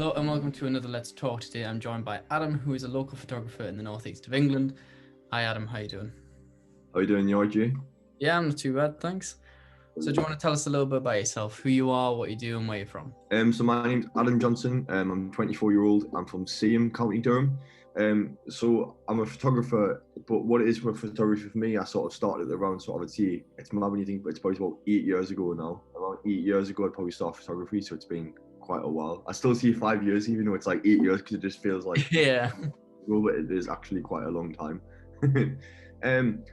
Hello and welcome to another Let's Talk. Today I'm joined by Adam, who is a local photographer in the northeast of England. Hi Adam, how you doing? How you doing, Georgie? Yeah, I'm not too bad, thanks. So do you want to tell us a little bit about yourself, who you are, what you do and where you're from? So my name's Adam Johnson. I'm 24-year-old. I'm from Seaham, County Durham. So I'm a photographer, but what it is for photography for me, I sort of started around sort of, it's mad when you think, but it's probably about 8 years ago now. Around 8 years ago, I probably started photography, so it's been quite a while. I still see 5 years, even though it's like 8 years, because it just feels like, Yeah. well, but it is actually quite a long time.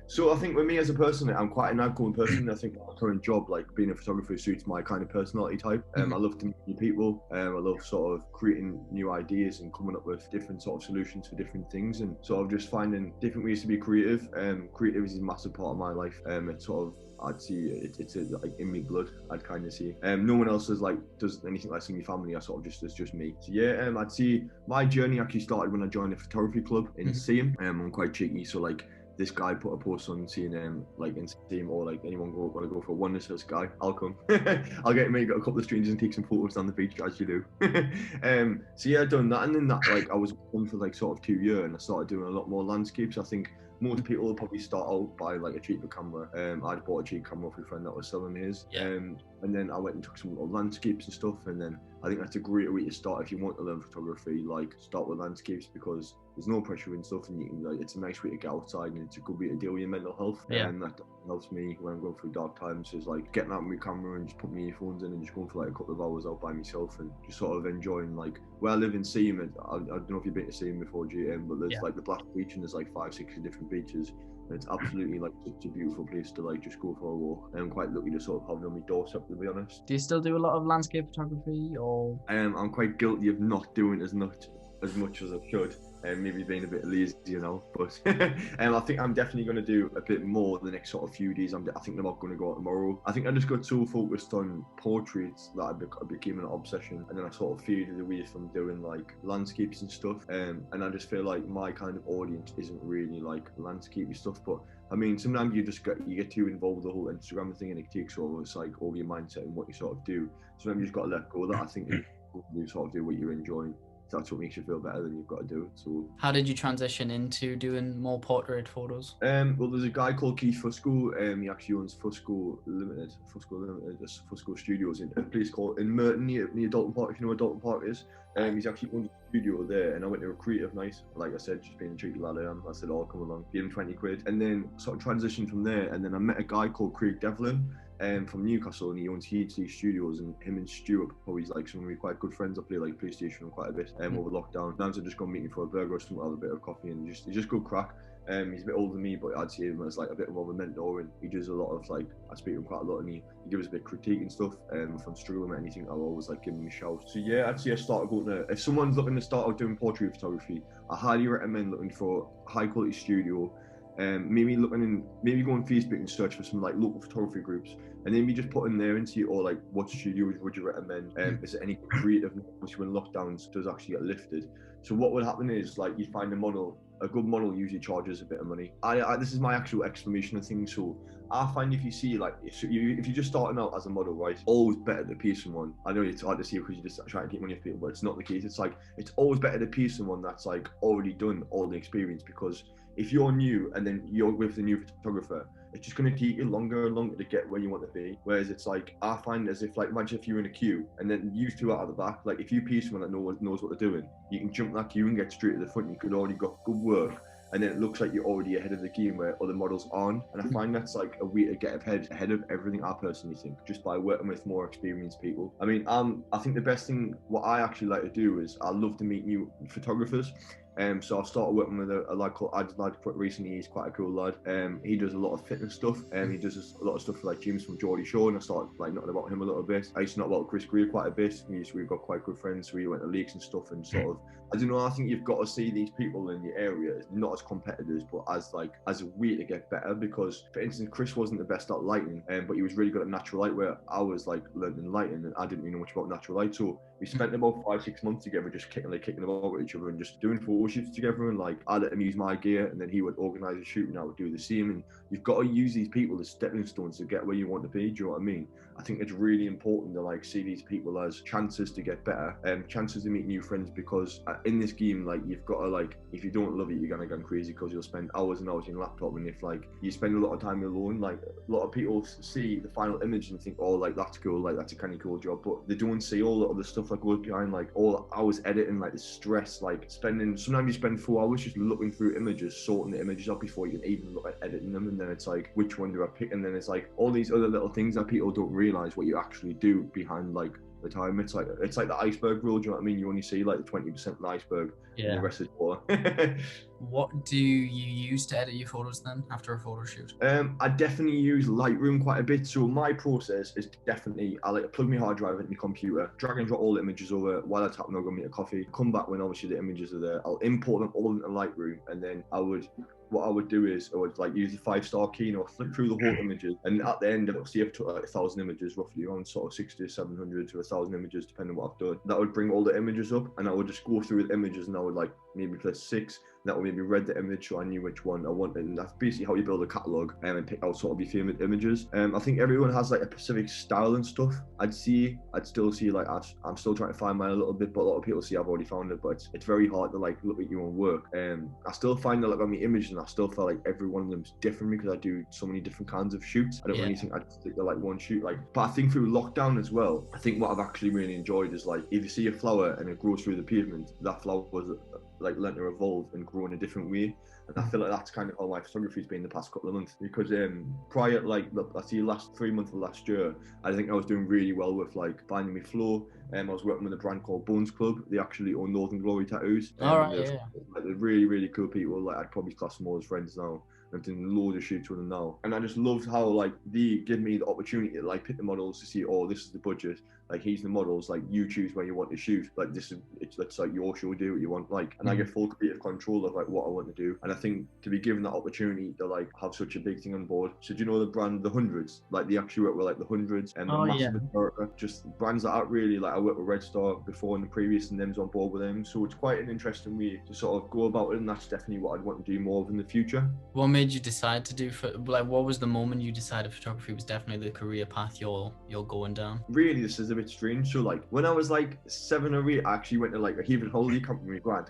So I think with me as a person, I'm quite an outgoing person. I think my current job, like being a photographer, suits my kind of personality type. I love to meet new people. I love sort of creating new ideas and coming up with different sort of solutions for different things, and sort of just finding different ways to be creative. Creative is a massive part of my life. It's sort of, I'd see it's like in me blood. I'd kind of see. No one else is like does anything like in my family. I sort of it's just me. So yeah, I'd see my journey actually started when I joined a photography club in Seaham. I'm quite cheeky, so like this guy put a post on seeing like in Seaham, or like anyone want to go for a wonder this guy, I'll come. I'll get maybe a couple of strangers and take some photos down the beach as you do. So yeah, I've done that, and then that like I was on for like sort of 2 years, and I started doing a lot more landscapes. I think most people will probably start out by like a cheaper camera. I'd bought a cheap camera off a friend that was selling his. And then I went and took some landscapes and stuff, and then I think that's a great way to start if you want to learn photography. Like start with landscapes, because there's no pressure and stuff, and you can like, it's a nice way to get outside, and it's a good way to deal with your mental health. And that helps me when I'm going through dark times, is like getting out with my camera and just putting my earphones in and just going for like a couple of hours out by myself and just sort of enjoying, like, where I live in Seaham, I don't know if you've been to Seaham before, GM, but there's like the Black Beach, and there's like 5-6 different beaches. And it's absolutely like such a beautiful place to like just go for a walk. And I'm quite lucky to sort of have it on my doorstep, to be honest. Do you still do a lot of landscape photography, or? I'm quite guilty of not doing as much as I should, and maybe being a bit lazy, you know. But I think I'm definitely going to do a bit more the next sort of few days. I think I'm not going to go out tomorrow. I think I just got so focused on portraits that I became an obsession, and then I sort of faded away from doing like landscapes and stuff. And I just feel like my kind of audience isn't really like landscapey stuff. But I mean, sometimes you get too involved with the whole Instagram thing, and it takes over. It's like over your mindset and what you sort of do. Sometimes you just got to let go of that. I think you sort of do what you're enjoying. That's what makes you feel better, than you've got to do it. So how did you transition into doing more portrait photos? Well, there's a guy called Keith Fusco. He actually owns Fusco Limited, Fusco Studios in a place called in Merton near Dalton Park, if you know where Dalton Park is. He's actually owns a studio there, and I went to a creative night, like I said, just being a cheeky lad I am. I said, "Oh, come along," gave him 20 quid, and then sort of transitioned from there. And then I met a guy called Craig Devlin, from Newcastle, and he owns HD Studios, and him and Stuart probably like some of my quite good friends. I play like PlayStation quite a bit over lockdown. Now I've just gone meeting for a burger or something, have a bit of coffee, and he's just good crack. He's a bit older than me, but I'd see him as like a bit more of a mentor, and he does a lot of like, I speak to him quite a lot, and he gives a bit of critique and stuff. If I'm struggling with anything, I'll always like give him a shout. So yeah, I'd say I started going to, if someone's looking to start out doing portrait photography, I highly recommend looking for a high quality studio. Maybe going Facebook and search for some like local photography groups, and then we just put in there and see, or like, what studios would you recommend? Is there any creative, especially when lockdowns does actually get lifted? So what would happen is, like, you find a good model usually charges a bit of money. This is my actual explanation of things. So I find if you see, like, if you're just starting out as a model, right, always better to pay someone. I know it's hard to see because you're just trying to get money off people, but it's not the case. It's like, it's always better to pay someone that's like already done all the experience, because if you're new and then you're with the new photographer, it's just going to take you longer and longer to get where you want to be. Whereas it's like, I find as if, like, imagine if you're in a queue and then you two out of the back, like if you pay someone that knows what they're doing, you can jump that queue and get straight to the front. You could already got good work, and then it looks like you're already ahead of the game where other models aren't. And I find that's like a way to get ahead of everything, I personally think, just by working with more experienced people. I mean, I think the best thing, what I actually like to do is I love to meet new photographers. So I've started working with a lad called recently. He's quite a cool lad. He does a lot of fitness stuff. He does a lot of stuff for like gyms from Geordie Shore, and I started like knowing about him a little bit. I used to know about Chris Greer quite a bit. We've got quite good friends. We went to leagues and stuff, and sort of, I don't know, I think you've got to see these people in the area not as competitors, but as a way to get better. Because, for instance, Chris wasn't the best at lighting, but he was really good at natural light, where I was like learning lighting, and I didn't really know much about natural light. So we spent about 5-6 months together, just kicking about with each other and just doing photos shoots together, and like I let him use my gear, and then he would organise a shoot, and I would do the same. And you've got to use these people as stepping stones to get where you want to be. Do you know what I mean? I think it's really important to like see these people as chances to get better, chances to meet new friends, because in this game, like you've got to like, if you don't love it, you're gonna go crazy because you'll spend hours and hours on your laptop, and if like you spend a lot of time alone, like a lot of people see the final image and think, oh, like that's cool, like that's a kind of cool job, but they don't see all the other stuff that goes behind, like all the hours editing, like the stress, like sometimes you spend 4 hours just looking through images, sorting the images up before you can even look at editing them, and then it's like, which one do I pick? And then it's like all these other little things that people don't realize what you actually do behind like the time. It's like the iceberg rule. Do you know what I mean? You only see like the 20% of the iceberg, and the rest is water. What do you use to edit your photos then after a photo shoot? I definitely use Lightroom quite a bit. So my process is definitely, I like to plug my hard drive into my computer, drag and drop all the images over while I tap and I'll go make a coffee, come back when obviously the images are there. I'll import them all into Lightroom, and then what I would do is I would like use the 5-star key, and I'll flick through the whole images, and at the end it'll see I've took like 1,000 images, roughly around sort of 60 to 700 to 1,000 images depending on what I've done. That would bring all the images up, and I would just go through the images, and I would like maybe press 6, that would maybe read the image so I knew which one I wanted, and that's basically how you build a catalogue and pick out sort of your favourite images. I think everyone has like a specific style and stuff. I'd still see like I'm still trying to find mine a little bit, but a lot of people see I've already found it, but it's very hard to like look at your own work. I still find that like on the image, and I still feel like every one of them's different because I do so many different kinds of shoots. I don't really think I'd stick to like one shoot, like, but I think through lockdown as well, I think what I've actually really enjoyed is like, if you see a flower and it grows through the pavement, that flower was like learned to evolve and grow in a different way. And I feel like that's kind of how my photography's been the past couple of months, because prior, like I see last 3 months of last year, I think I was doing really well with like finding my flow. I was working with a brand called Bones Club. They actually own Northern Glory tattoos. Like, they're really, really cool people. Like I'd probably class them all as friends now. I've done loads of shoots with them now, and I just loved how like they give me the opportunity to like pick the models to see, oh, this is the budget, like he's the models, like you choose where you want to shoot, like this is it's like your show, do what you want, like, and I get full creative control of like what I want to do. And I think to be given that opportunity to like have such a big thing on board. So do you know the brand The Hundreds? Like they actually work with like The Hundreds and Massive America, just brands that aren't really like, I worked with Red Star before in the previous, and them's on board with them. So it's quite an interesting way to sort of go about it, and that's definitely what I'd want to do more of in the future. What made you decide to do what was the moment you decided photography was definitely the career path you're going down? Really, this is a bit strange. So like when I was like 7 or 8, I actually went to like a Haven holiday camp with my grand,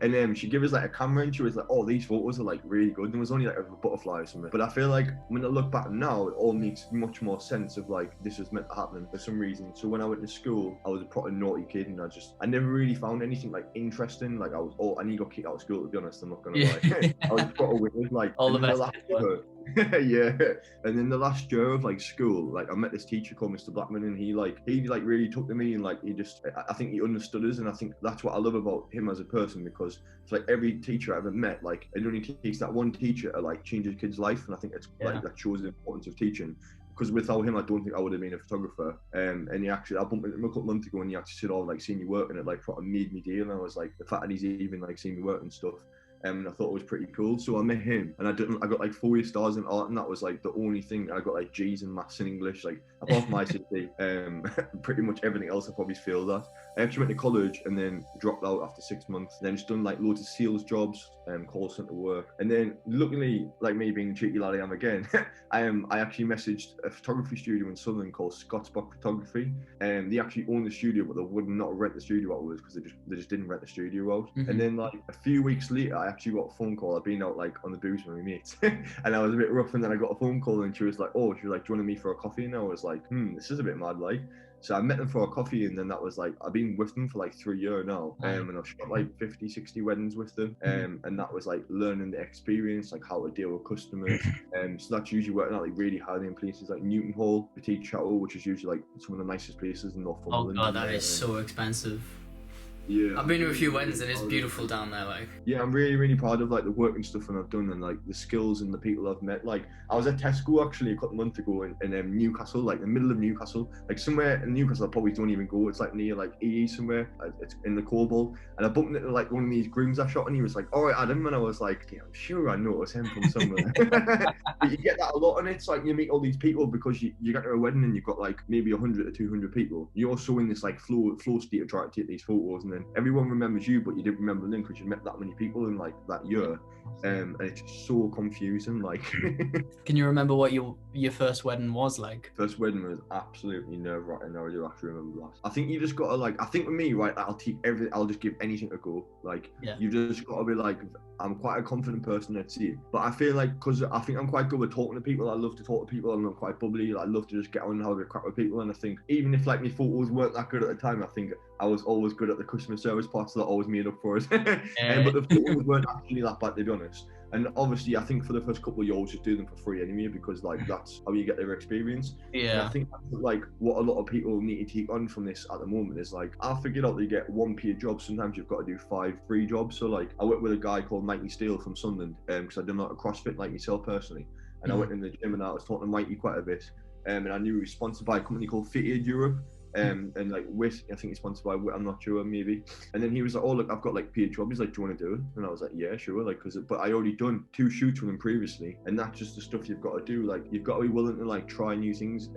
and she gave us like a camera, and she was like, oh, these photos are like really good. And there was only like a butterfly or something, but I feel like when I look back now, it all makes much more sense of like this was meant to happen for some reason. So when I went to school, I was a proper naughty kid, and I never really found anything like interesting. Like I need to go kicked out of school, to be honest. I'm not gonna lie. I was proper weird, like all the best. Yeah, and then the last year of like school, like I met this teacher called Mr. Blackman, and he really took to me, and like I think he understood us, and I think that's what I love about him as a person, because it's like every teacher I ever met, like it only takes that one teacher to like change a kid's life, and I think it's like that shows the importance of teaching. Because without him, I don't think I would have been a photographer. And I bumped into him a couple months ago, and he actually said, "Oh, like seeing you work," and it like probably made me deal. And I was like, the fact that he's even like seeing me work and stuff. And I thought it was pretty cool. So I met him, and I got like 4 stars in art, and that was like the only thing. I got like G's in maths and English, like apart from my ICT, pretty much everything else I probably failed at. I actually went to college and then dropped out after 6 months. Then just done like loads of sales jobs, call center work, and then luckily, like me being the cheeky lad I am again, I actually messaged a photography studio in Southern called Scotsbock Photography, and they actually own the studio, but they would not rent the studio out because they just didn't rent the studio out. And then like a few weeks later, I actually got a phone call. I'd been out like on the booze with my mates, and I was a bit rough, and then I got a phone call, and she was like, do you want to meet for a coffee? And I was like, this is a bit mad, like. So I met them for a coffee, and then that was like, I've been with them for like 3 years now, and I've shot like 50, 60 weddings with them, and that was like learning the experience, like how to deal with customers. So that's usually working out like really hard in places like Newton Hall, Petit Chateau, which is usually like some of the nicest places in Northumberland. Oh god, that is so expensive. Yeah, I've been to a few weddings, and it's beautiful down there. Like, yeah, I'm really, really proud of like the work and stuff that I've done, and like the skills and the people I've met. Like, I was at Tesco actually a couple of months ago in Newcastle, like the middle of Newcastle, like somewhere in Newcastle I probably don't even go. It's like near like EE somewhere. It's in the Corball, and I bumped into like one of these grooms I shot, and he was like, "All right, Adam," and I was like, "Yeah, I'm sure I noticed him from somewhere." But you get that a lot, and it's like you meet all these people because you get to a wedding and you've got like maybe 100 to 200 people. You're also in this like flow state of trying to take these photos, and and then everyone remembers you, but you didn't remember them because you met that many people in like that year. And it's just so confusing. Like, Can you remember what your first wedding was like? first wedding was absolutely nerve-wracking. I do actually remember that. I think you just gotta like. I think with me, right, I'll take everything. I'll just give anything a go. Like, Yeah. you just gotta be like. I'm quite a confident person, let's see. But I feel like because I think I'm quite good with talking to people. I love to talk to people, and I'm quite bubbly. I love to just get on and have a crack with people. And I think even if like my photos weren't that good at the time, I think I was always good at the customer service parts that always made up for it. But the photos weren't actually that bad, to be honest. And obviously, I think for the first couple of years, just do them for free anyway, because like that's how you get their experience. Yeah. And I think that's like what a lot of people need to take on from this at the moment is like, I figured out that you get one paid job. Sometimes you've got to do 5 free jobs. So like, I worked with a guy called Mikey Steele from Sunderland, because I did a lot of CrossFit like myself personally. And I went in the gym and I was talking to Mikey quite a bit. And I knew he was sponsored by a company called Fit Aid Europe. And like with, I think he's sponsored by, I'm not sure, maybe. And then he was like, oh look, I've got like paid job. He's like, do you want to do it? And I was like, yeah, sure. Like, but I already done 2 shoots with him previously, and that's just the stuff you've got to do. Like, you've got to be willing to like try new things,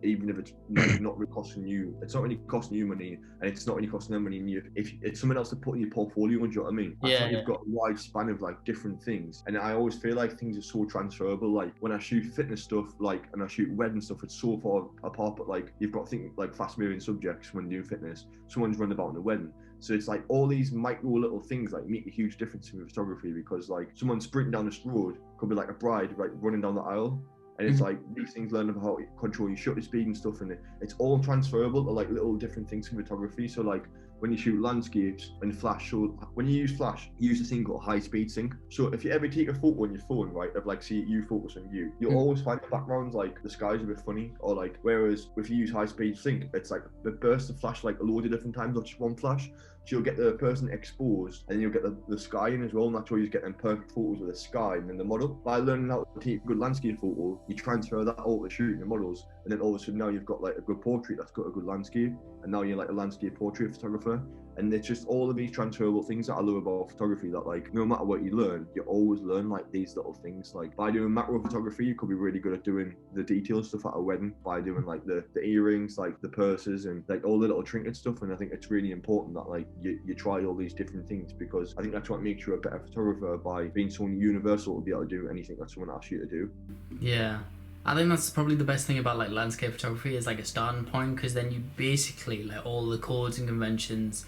even if it's like not really costing you. It's not really costing you money, and it's not really costing them money. If it's someone else to put in your portfolio, do you know what I mean? I thought you've got a wide span of like different things, and I always feel like things are so transferable. Like when I shoot fitness stuff, like, and I shoot wedding stuff, it's so far apart. But like, you've got to think like fast-moving subjects when doing fitness. Someone's running about in a wedding, so it's like all these micro little things like make a huge difference in photography, because like someone sprinting down this road could be like a bride like running down the aisle, and it's like these things, learn about how to control your shutter speed and stuff, and it's all transferable to like little different things in photography. So like when you shoot landscapes and flash, so when you use flash, you use a thing called high speed sync. So if you ever take a photo on your phone, right, of like, see you focus on you, you'll always find the backgrounds like the sky's a bit funny, or like, whereas if you use high speed sync, it's like the burst of flash like a load of different times, not just one flash. So you'll get the person exposed, and you'll get the sky in as well, and that's why you get them perfect photos with the sky and then the model. By learning how to take a good landscape photo, you transfer that over to shooting the models, and then all of a sudden now you've got like a good portrait that's got a good landscape, and now you're like a landscape portrait photographer. And it's just all of these transferable things that I love about photography, that like no matter what you learn, you always learn like these little things. Like by doing macro photography, you could be really good at doing the detail stuff at a wedding, by doing like the earrings, like the purses, and like all the little trinket stuff. And I think it's really important that like you try all these different things, because I think that's what makes you a better photographer, by being someone universal to be able to do anything that someone asks you to do. Yeah. I think that's probably the best thing about like landscape photography, is like a starting point, because then you basically like all the codes and conventions,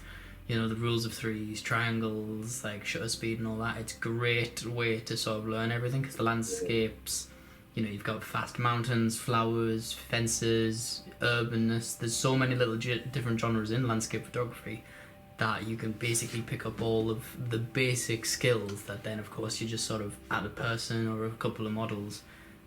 you know, the rules of threes, triangles, like shutter speed and all that. It's a great way to sort of learn everything, because the landscapes, you know, you've got fast mountains, flowers, fences, urbanness. There's so many little different genres in landscape photography that you can basically pick up all of the basic skills that then of course you just sort of add a person or a couple of models,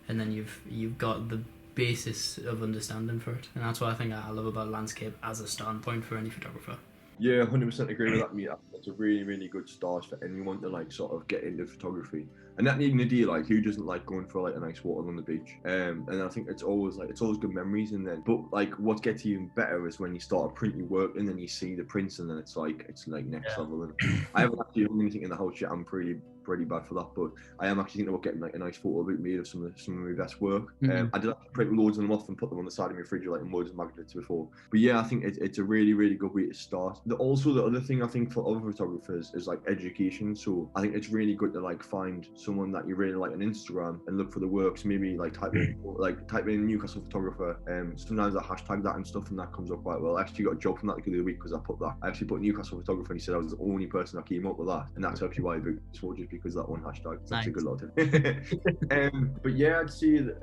and then you've got the basis of understanding for it. And that's what I think I love about landscape as a starting point for any photographer. Yeah, 100% agree with that, mate. That's a really, really good start for anyone to like sort of get into photography. And that needing a deal, like, who doesn't like going for like a nice walk on the beach? And I think it's always good memories. And then, but like, what gets even better is when you start to print your work, and then you see the prints, and then it's like next level. And I haven't actually done anything in the house yet. I'm pretty bad for that, but I am actually thinking about getting like a nice photo book made of some of my best work. I did actually print loads of them off and put them on the side of my fridge, like in loads of magnets before. But yeah, I think it's a really, really good way to start. Also, the other thing I think for other photographers is like education. So I think it's really good to like find someone that you really like on Instagram and look for the works. Maybe like type in Newcastle photographer. Sometimes I hashtag that and stuff, and that comes up quite well. I actually got a job from that the other week, because I actually put Newcastle photographer, and he said I was the only person that came up with that, and that's actually why I booked this one, just because that one hashtag. It's actually a good lot. But yeah,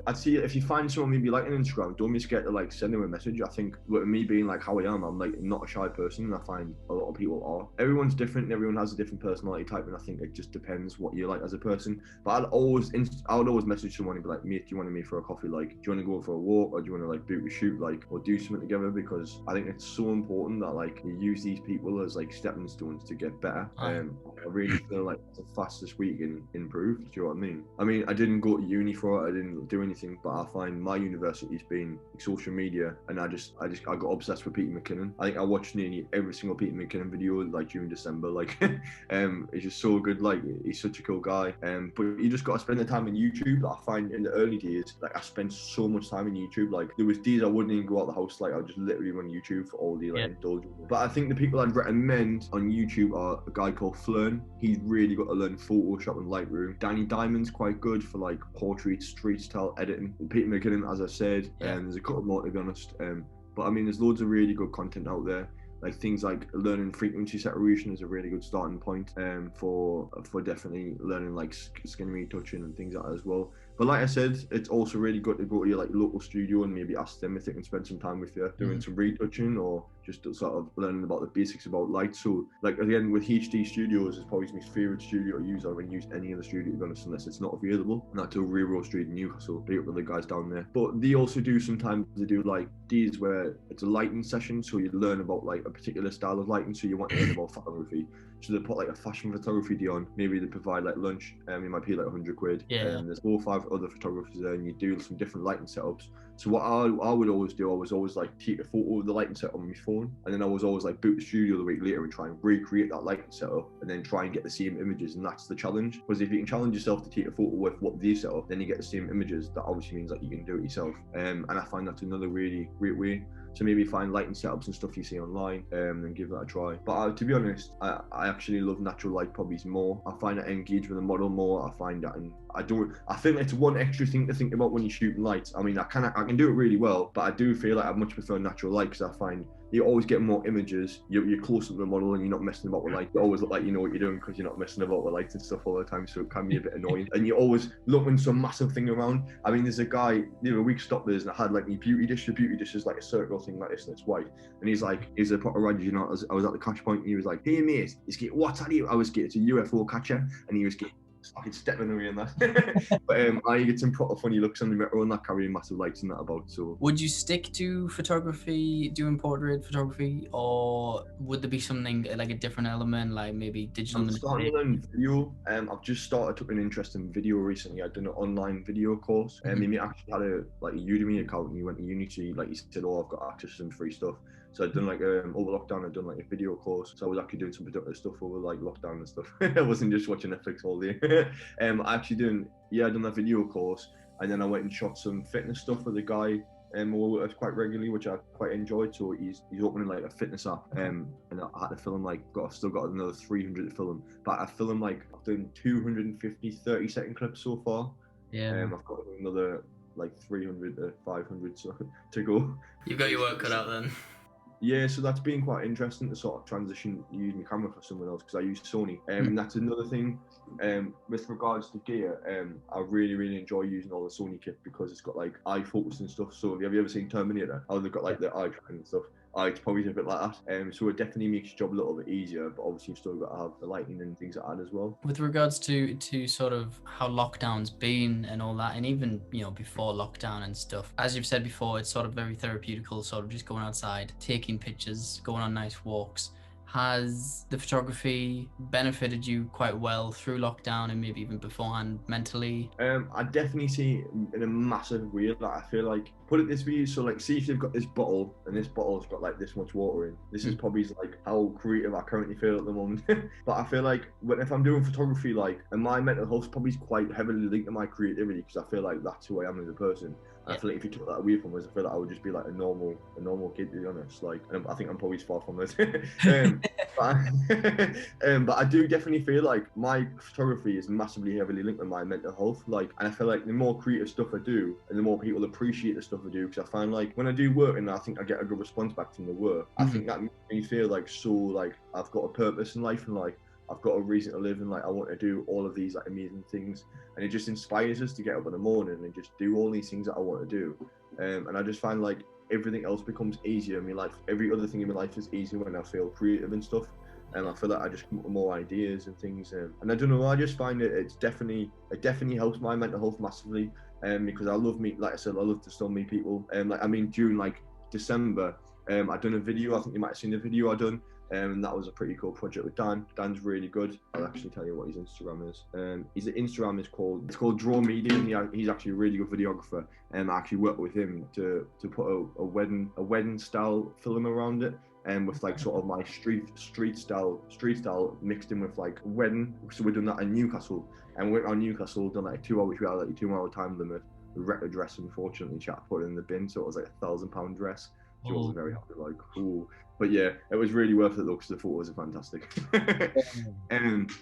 I'd see if you find someone maybe like on Instagram, don't be scared to like send them a message. I think with me being like how I am, I'm like not a shy person, and I find a lot of people are. Everyone's different, and everyone has a different personality type, and I think it just depends what you like as a person. But I would always message someone and be like, mate, do you want to meet for a coffee? Like, do you want to go for a walk, or do you want to like boot a shoot, like, or do something together? Because I think it's so important that like you use these people as like stepping stones to get better. I really feel like it's the fastest way you can improve. Do you know what I mean? I mean, I didn't go to uni for it. I didn't do anything, but I find my university's been like social media, and I got obsessed with Peter McKinnon. I think I watched nearly every single Peter McKinnon video like during December. Like, it's just so good. Like, he's such a cool guy. But you just got to spend the time on YouTube. I find in the early days, like I spent so much time on YouTube. Like there was days I wouldn't even go out the house. Like I would just literally run YouTube for all the indulgence. But I think the people I'd recommend on YouTube are a guy called Flern. He's really got to learn Photoshop and Lightroom. Danny Diamond's quite good for like portrait, street style editing. Peter McKinnon, as I said, and there's a couple more to be honest. But I mean, there's loads of really good content out there. Like things like learning frequency separation is a really good starting point for definitely learning like skin retouching and things like that as well. But like I said, it's also really good to go to your like local studio and maybe ask them if they can spend some time with you doing some retouching or just sort of learning about the basics about light. So like again with HD Studios, it's probably my favourite studio to use. I haven't used any other studio to be honest unless it's not available. And that's a Railroad Street in Newcastle. Big up with the guys down there. But they also do sometimes they do like days where it's a lighting session, so you learn about like a particular style of lighting. So you want to learn about photography. So they put like a fashion photography day on. Maybe they provide like lunch. You might pay like 100 quid. There's 4 or 5 other photographers there, and you do some different lighting setups. So what I would always do, I was always like take a photo of the lighting setup on my phone, and then I was always like boot the studio the week later and try and recreate that lighting setup, and then try and get the same images. And that's the challenge, because if you can challenge yourself to take a photo with what they set up, then you get the same images. That obviously means that you can do it yourself. And I find that's another really great way. So maybe find lighting setups and stuff you see online and give that a try. But to be honest, I actually love natural light probably more. I find I engage with the model more. I find that, and I think it's one extra thing to think about when you're shooting lights. I mean, I can do it really well, but I do feel like I much prefer natural light because I find you always get more images. You're closer to the model and you're not messing about with light. You always look like you know what you're doing because you're not messing about with lights and stuff all the time. So it can be a bit annoying. And you're always looking some massive thing around. I mean, there's a guy, we stopped this and I had like my beauty dish. The beauty dish is like a circle thing like this and it's white. And he's a proper reg, I was at the catch point and he was like, hey mate, what's that? I was getting it's a UFO catcher and he was getting fucking stepping away in that. But I get some proper funny looks on the metro and that carrying massive lights and that about. So would you stick to photography, doing portrait photography, or would there be something like a different element, like maybe digital? I'm starting to learn video. I've just took an interest in video recently. I've done an online video course. And we actually had a Udemy account and you went to uni, so like you said, I've got access to some free stuff. So I'd done over lockdown, I'd done like a video course. So I was actually doing some productive stuff over like lockdown and stuff. I wasn't just watching Netflix all day. I actually I done that video course, and then I went and shot some fitness stuff with a guy quite regularly, which I quite enjoyed. So he's opening like a fitness app, and I had to film I've still got another 300 to film, but I filmed I've done 250 30-second clips so far. I've got another 300 to 500 to go. You've got your work cut out then. Yeah, so that's been quite interesting to sort of transition using the camera for someone else because I use Sony. And that's another thing with regards to gear. I really, really enjoy using all the Sony kit because it's got eye focus and stuff. So have you ever seen Terminator? How they've got the eye tracking and stuff? It's probably a bit like that. So it definitely makes your job a little bit easier, but obviously you've still got to have the lighting and things like that as well. With regards to sort of how lockdown's been and all that, and even before lockdown and stuff, as you've said before, it's sort of very therapeutical, sort of just going outside, taking pictures, going on nice walks. Has the photography benefited you quite well through lockdown and maybe even beforehand mentally? I definitely see in a massive way. I feel put it this way, so see if you've got this bottle and this bottle's got this much water in. This is probably how creative I currently feel at the moment. But I feel if I'm doing photography, and my mental health's probably quite heavily linked to my creativity because I feel that's who I am as a person. And I feel if you took that away from us, I feel I would just be a normal kid, to be honest. And I think I'm probably far from it. But I do definitely feel my photography is massively heavily linked with my mental health. And I feel the more creative stuff I do, and the more people appreciate the stuff I do, because I find when I do work and I think I get a good response back from the work, I think that makes me feel I've got a purpose in life and I've got a reason to live and I want to do all of these amazing things, and it just inspires us to get up in the morning and just do all these things that I want to do. And I just find everything else becomes easier in my life. Every other thing in my life is easier when I feel creative and stuff. And I feel I just come up with more ideas and things. And I don't know, I just find it definitely helps my mental health massively. Because I love I said, I love to still meet people. During December, I done a video. I think you might have seen the video I done. And that was a pretty cool project with Dan. Dan's really good. I'll actually tell you what his Instagram is. His Instagram is called Draw Media. He's actually a really good videographer. I actually worked with him to put a wedding style film around it. and with like sort of my street style mixed in with like wedding. So we're doing that in Newcastle, and we're on Newcastle, done like 2 hours, which we had like a 2 hour time limit. We wrecked the dress, unfortunately, chat put it in the bin, so it was like £1,000 dress. She wasn't very happy, like, cool. But yeah, it was really worth it though, because the photos are fantastic.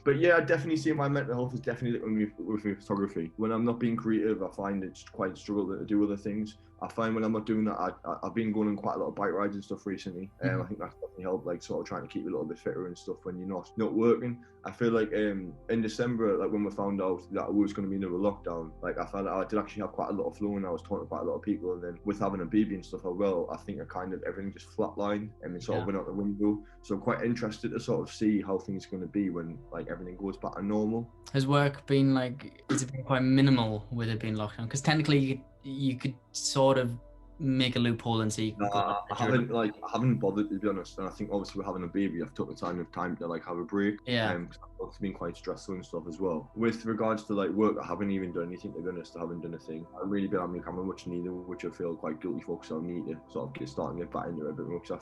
But yeah, I definitely see my mental health is definitely with me photography. When I'm not being creative, I find it's quite struggle to do other things. I find when I'm not doing that, I've been going on quite a lot of bike rides and stuff recently. I think that's definitely helped, like sort of trying to keep a little bit fitter and stuff when you're not working. I feel like in December, like when we found out that it was going to be another lockdown, like I found out I did actually have quite a lot of flow and I was talking to quite a lot of people. And then with having a baby and stuff as well, I think everything just flatlined and it sort of went out the window. So I'm quite interested to sort of see how things are going to be when like everything goes back to normal. Has work been like, has it been quite minimal with it being lockdown? Because technically you could sort of make a loophole and see. I haven't bothered, to be honest. And I think obviously we're having a baby, I've took the time to like have a break. It's been quite stressful and stuff as well. With regards to like work, I haven't even done anything, to be honest. I haven't done a thing. I've really been on my camera much neither, which I feel quite guilty for, because I need to sort of get back into it a bit more, because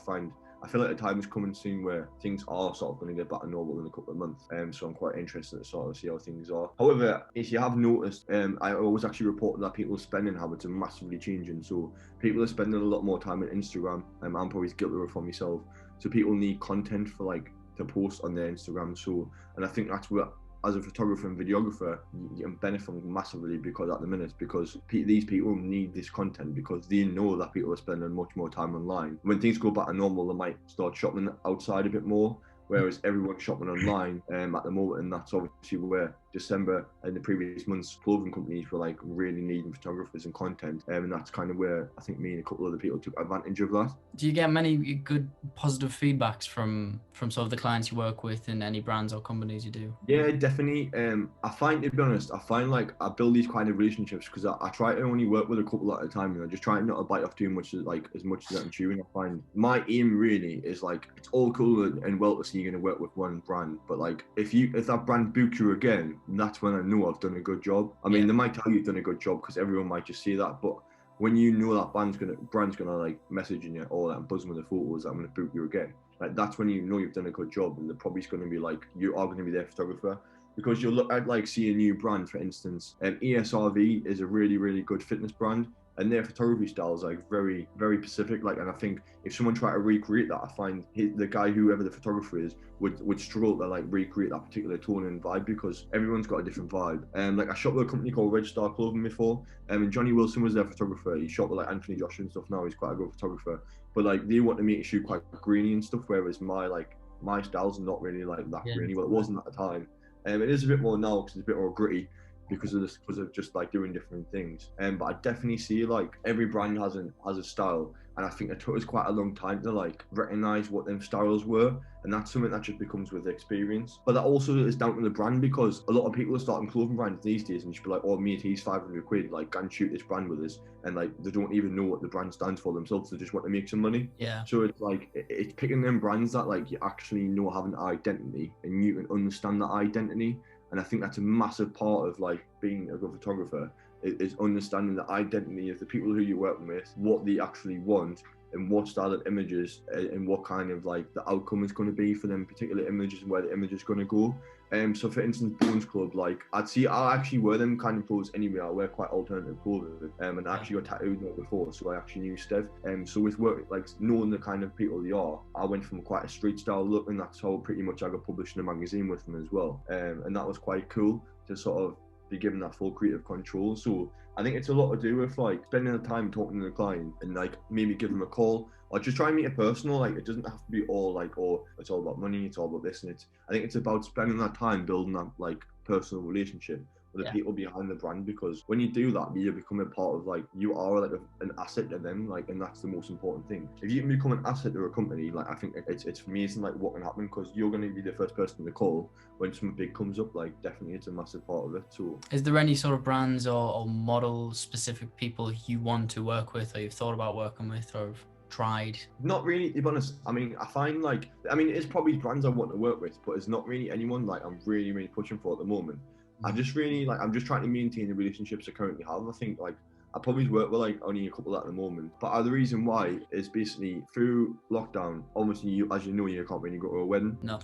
I feel like the time is coming soon where things are sort of going to get back to normal in a couple of months. So I'm quite interested to sort of see how things are. However, if you have noticed, I always actually report that people's spending habits are massively changing. So people are spending a lot more time on Instagram. I'm probably guilty of it for myself. So people need content for like to post on their Instagram. So, and I think that's what, as a photographer and videographer, you can benefit from massively, because at the minute, because these people need this content, because they know that people are spending much more time online. When things go back to normal, they might start shopping outside a bit more, whereas everyone's shopping online at the moment, and that's obviously where December and the previous months clothing companies were like really needing photographers and content, and that's kind of where I think me and a couple of other people took advantage of that. Do you get many good positive feedbacks from sort of the clients you work with and any brands or companies you do? Yeah, definitely. I find, to be honest, like I build these kind of relationships because I try to only work with a couple at a time, and I just try not to bite off too much, like as much as I can chew. And I find my aim really is like, it's all cool and well to see you're going to work with one brand, but like if that brand books you again, that's when I know I've done a good job. I mean, they might tell you you've done a good job because everyone might just say that, but when you know that brand's gonna like messaging you all that and buzzing with the photos, I'm gonna book you again. Like that's when you know you've done a good job, and they're probably gonna be like, you are gonna be their photographer. Because you'll look at like see a new brand, for instance, and ESRV is a really, really good fitness brand, and their photography style is like very, very specific. Like, and I think if someone tried to recreate that, I find the guy, whoever the photographer is, would struggle to like recreate that particular tone and vibe, because everyone's got a different vibe. Like I shot with a company called Red Star Clothing before, and Johnny Wilson was their photographer. He shot with like Anthony Joshua and stuff. Now he's quite a good photographer, but like they want to make it shoot quite grainy and stuff, whereas my style's not really like that grainy. Well, it wasn't at the time. It is a bit more now because it's a bit more gritty, because of just like doing different things. But I definitely see like every brand has a style, and I think it took us quite a long time to like recognize what them styles were, and that's something that just becomes with experience. But that also is down to the brand, because a lot of people are starting clothing brands these days, and you should be like, oh mate, he's 500 quid, like go and shoot this brand with us, and like they don't even know what the brand stands for themselves. They just want to make some money. So it's like it's picking them brands that like you actually know have an identity, and you can understand that identity. And I think that's a massive part of like being a good photographer, is understanding the identity of the people who you're working with, what they actually want, and what style of images, and what kind of like the outcome is going to be for them particular images, and where the image is going to go. So for instance, Bones Club, like I'll actually wear them kind of clothes anyway. I wear quite alternative clothing, and I actually got tattooed there before, so I actually knew Steph. So with work, like knowing the kind of people they are, I went from quite a street style look, and that's how pretty much I got published in a magazine with them as well. And that was quite cool to sort of be given that full creative control. So I think it's a lot to do with like spending the time talking to the client, and like maybe give them a call, or just try and make it personal. Like it doesn't have to be all like, oh, it's all about money, it's all about this, and I think it's about spending that time building that like personal relationship with the people behind the brand, because when you do that, you become a part of like, you are like an asset to them, like, and that's the most important thing. If you can become an asset to a company, like I think it's amazing like what can happen, because you're going to be the first person to call when something big comes up. Like definitely it's a massive part of it. So is there any sort of brands or model specific people you want to work with, or you've thought about working with, or tried? Not really, to be honest. I mean, I find like, it's probably brands I want to work with, but it's not really anyone like I'm really pushing for at the moment. I'm just trying to maintain the relationships I currently have. I think like I probably work with like only a couple at the moment. But the reason why is basically through lockdown, obviously you, as you know, you can't really go to a wedding. No.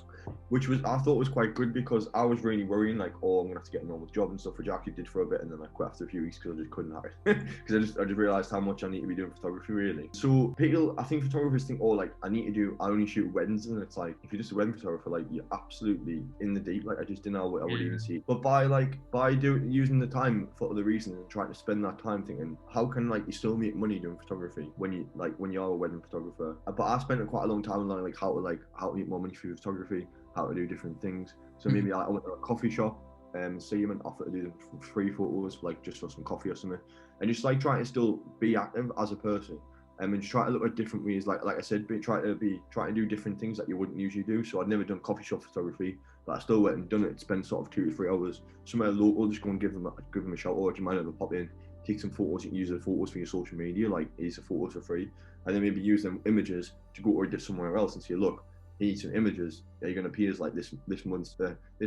Which I thought was quite good because I was really worrying like, oh, I'm gonna have to get a normal job and stuff, which I actually did for a bit, and then I quit after a few weeks because I just couldn't have it because I just realized how much I need to be doing photography really. So people, I think photographers think, oh, like I only shoot weddings, and it's like if you're just a wedding photographer, like you're absolutely in the deep. Like I just didn't know what I would even see. But by using the time for other reasons and trying to spend that time thinking, how can like you still make money doing photography when you are a wedding photographer? But I spent quite a long time learning like how to make more money through photography, how to do different things. So maybe I went to a coffee shop and see him and offered to do free photos, like just for some coffee or something, and just like trying to still be active as a person. And just try to look at different ways, like I said, try to do different things that you wouldn't usually do. So I'd never done coffee shop photography, but I still went and done it. Spend sort of 2 to 3 hours somewhere local, just go and give them a shout, or do you mind if I pop in, take some photos? You can use the photos for your social media, like use the photos for free, and then maybe use them images to go or somewhere else and say, look, you need some images. You're going to pay us like this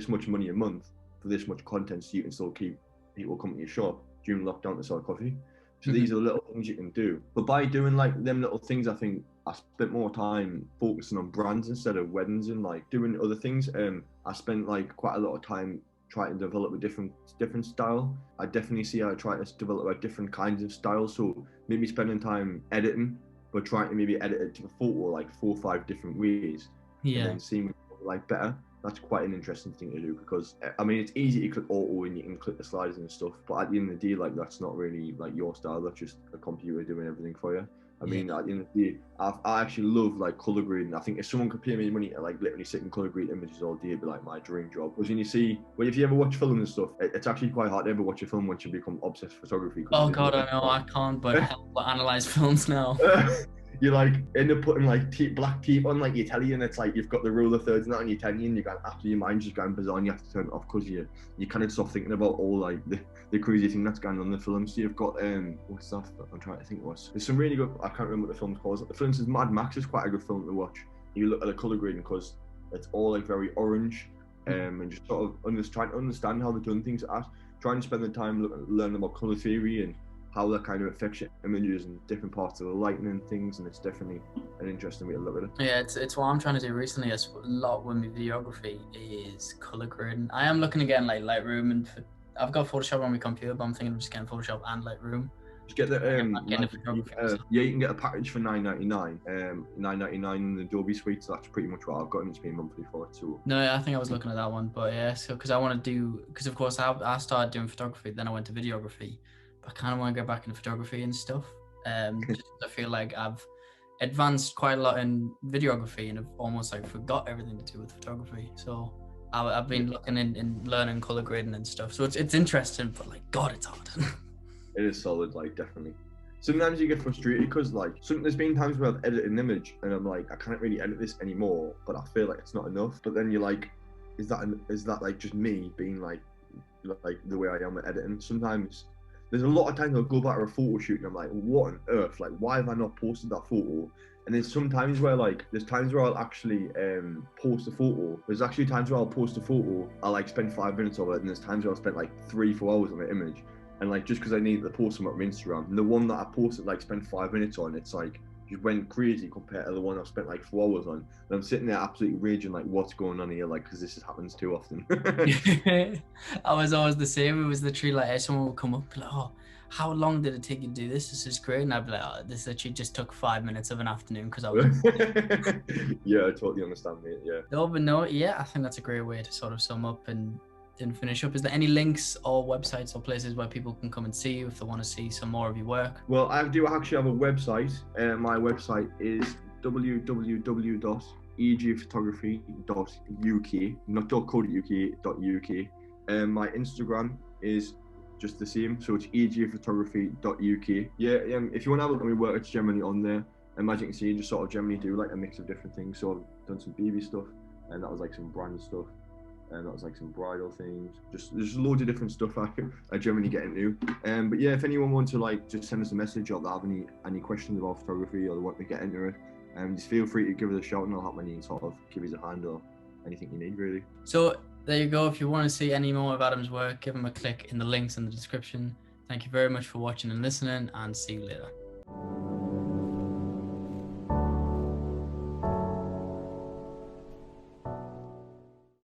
much money a month for this much content, so you can still keep people coming to your shop during lockdown to sell coffee. So these are little things you can do. But by doing like them little things, I think I spent more time focusing on brands instead of weddings and like doing other things. I spent like quite a lot of time trying to develop a different style. I definitely see I try to develop a different kinds of styles. So maybe spending time editing, but trying to maybe edit it to a photo like 4 or 5 different ways. Yeah. And then seeing like better. That's quite an interesting thing to do because I mean it's easy to click auto and you can click the sliders and stuff, but at the end of the day, like that's not really like your style. That's just a computer doing everything for you. I mean, at the end of the day, I actually love like color grading. I think if someone could pay me money to like literally sit and color grade images all day, it'd be like my dream job. Because if you ever watch film and stuff, it's actually quite hard to ever watch a film once you become obsessed with photography. Oh God, I know, I can't but help but analyze films now. You like end up putting like black tape on like your telly, and it's like you've got the rule of thirds and that on your telly, and you got after your mind's just going bizarre, and you have to turn it off because you can't stop thinking about all like the crazy thing that's going on in the film. So you've got what's that? I'm trying to think. There's some really good. I can't remember what the film's called. For instance, Mad Max is quite a good film to watch. You look at the color grading because it's all like very orange, and just sort of trying to understand how they've done things. Trying to spend the time learning about color theory and how that kind of affects your images and different parts of the lighting and things, and it's definitely an interesting way to look at it. Yeah, it's what I'm trying to do recently. A lot with my videography is color grading. I am looking again like Lightroom, and I've got Photoshop on my computer, but I'm thinking of just getting Photoshop and Lightroom. Just get the yeah, you can get a package for $9.99, $9.99 in the Adobe suite. So that's pretty much what I've got, and it's paying monthly for it too. No, I think I was looking at that one, but yeah, so because I want to do, because of course I started doing photography, then I went to videography. I kind of want to go back into photography and stuff. Just I feel like I've advanced quite a lot in videography and I've almost like forgot everything to do with photography. So I've been looking in learning color grading and stuff. So it's interesting, but like God, it's hard. It is solid, like definitely. Sometimes you get frustrated because like there's been times where I've edited an image and I'm like, I can't really edit this anymore, but I feel like it's not enough. But then you're like, is that like just me being like the way I am at editing? Sometimes. There's a lot of times I'll go back to a photo shoot and I'm like, what on earth? Like, why have I not posted that photo? And there's sometimes where there's times where I'll actually post a photo. There's actually times where I'll post a photo, I'll like spend 5 minutes of it, and there's times where I'll spend like 3-4 hours on the image. And like, just because I need to post them on Instagram. And the one that I posted, like spent 5 minutes on, it's like, just went crazy compared to the one I spent like 4 hours on. And I'm sitting there absolutely raging, like, what's going on here? Like, because this happens too often. I was always the same. It was literally like someone would come up and be like, oh, how long did it take you to do this? This is great. And I'd be like, oh, this literally just took 5 minutes of an afternoon because I was. Yeah, I totally understand, mate. Yeah. No, but no, yeah, I think that's a great way to sort of sum up and finish up. Is there any links or websites or places where people can come and see you if they want to see some more of your work? Well, I do actually have a website. My website is www.egphotography.uk, not .co.uk, my Instagram is just the same, so it's egphotography.uk. Yeah, if you want to have a look at my work, it's generally on there. And as you can see, I just sort of generally do like a mix of different things. So I've done some baby stuff, and that was like some brand stuff. And that was like some bridal things, just loads of different stuff I generally get into. But yeah, if anyone wants to like just send us a message or they have any questions about photography or they want to get into it, just feel free to give us a shout and I'll help any sort of give you a hand or anything you need really. So there you go. If you want to see any more of Adam's work, give him a click in the links in the description. Thank you very much for watching and listening, and see you later.